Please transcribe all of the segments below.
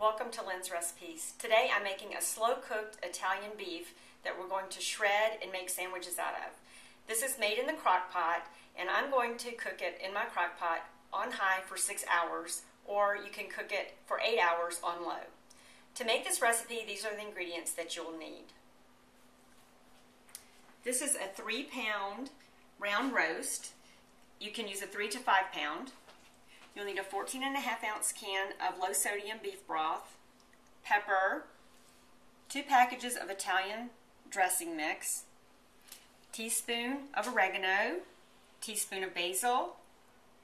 welcome to Lynn's Recipes. Today I'm making a slow-cooked Italian beef that we're going to shred and make sandwiches out of. This is made in the crock pot, and I'm going to cook it in my crock pot on high for 6 hours, or you can cook it for 8 hours on low. To make this recipe, these are the ingredients that you'll need. This is a 3-pound round roast. You can use a 3 to 5 pound. You'll need a 14.5-ounce can of low-sodium beef broth, pepper, 2 packages of Italian dressing mix, teaspoon of oregano, teaspoon of basil,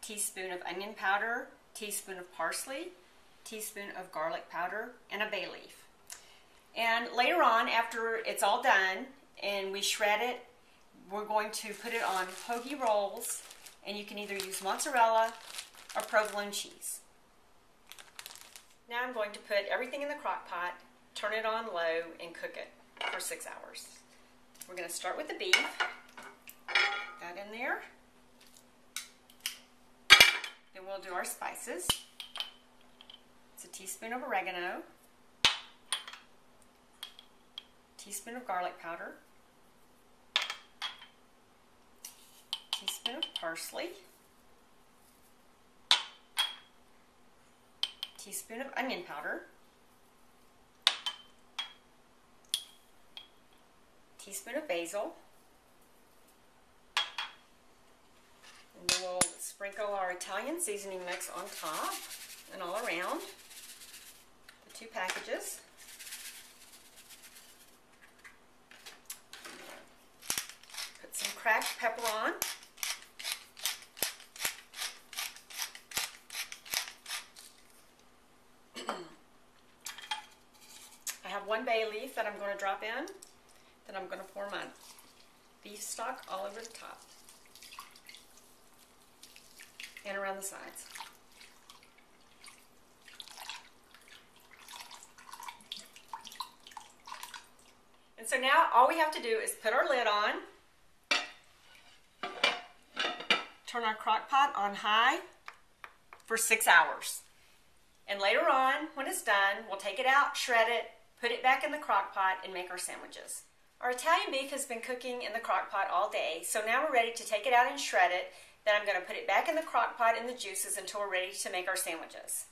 teaspoon of onion powder, teaspoon of parsley, teaspoon of garlic powder, and a bay leaf. And later on, after it's all done and we shred it, we're going to put it on hoagie rolls, and you can either use mozzarella or provolone cheese. Now I'm going to put everything in the crock pot, turn it on low, and cook it for 6 hours. We're going to start with the beef. That in there. Then we'll do our spices. It's a teaspoon of oregano, teaspoon of garlic powder, teaspoon of parsley, teaspoon of onion powder, teaspoon of basil, and then we'll sprinkle our Italian seasoning mix on top and all around the 2 packages. Put some cracked pepper on. I have 1 bay leaf that I'm going to drop in. Then I'm going to pour my beef stock all over the top and around the sides. And so now all we have to do is put our lid on, turn our crock pot on high for 6 hours. And later on, when it's done, we'll take it out, shred it, put it back in the crock pot, and make our sandwiches. Our Italian beef has been cooking in the crock pot all day, so now we're ready to take it out and shred it. Then I'm going to put it back in the crock pot in the juices until we're ready to make our sandwiches.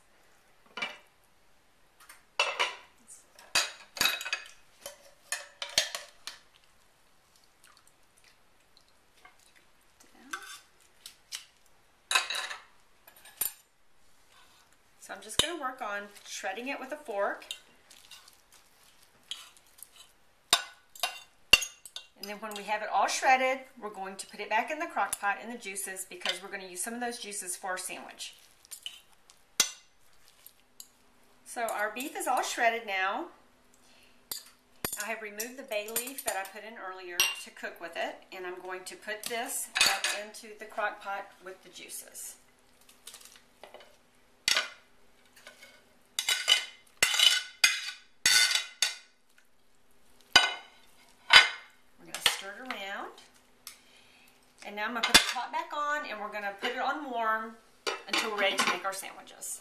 So I'm just going to work on shredding it with a fork. And then when we have it all shredded, we're going to put it back in the crock pot in the juices, because we're going to use some of those juices for our sandwich. So our beef is all shredded now. I have removed the bay leaf that I put in earlier to cook with it, and I'm going to put this back into the crock pot with the juices. Stir it around, and now I'm going to put the top back on, and we're going to put it on warm until we're ready to make our sandwiches.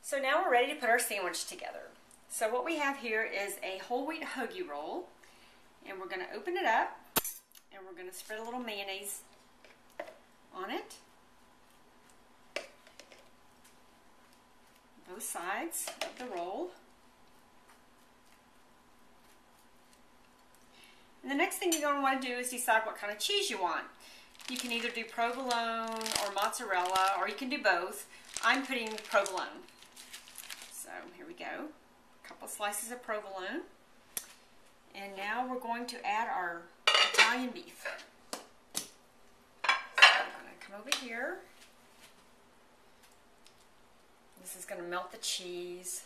So now we're ready to put our sandwich together. So what we have here is a whole wheat hoagie roll, and we're going to open it up, and we're going to spread a little mayonnaise on it, both sides of the roll. And the next thing you're going to want to do is decide what kind of cheese you want. You can either do provolone or mozzarella, or you can do both. I'm putting provolone. So here we go. A couple slices of provolone. And now we're going to add our Italian beef. So I'm going to come over here. This is going to melt the cheese.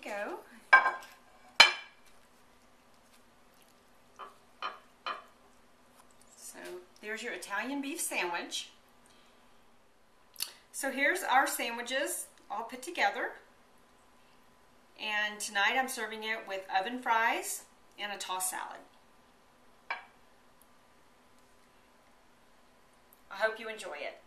Go. So there's your Italian beef sandwich. So here's our sandwiches all put together. And tonight I'm serving it with oven fries and a tossed salad. I hope you enjoy it.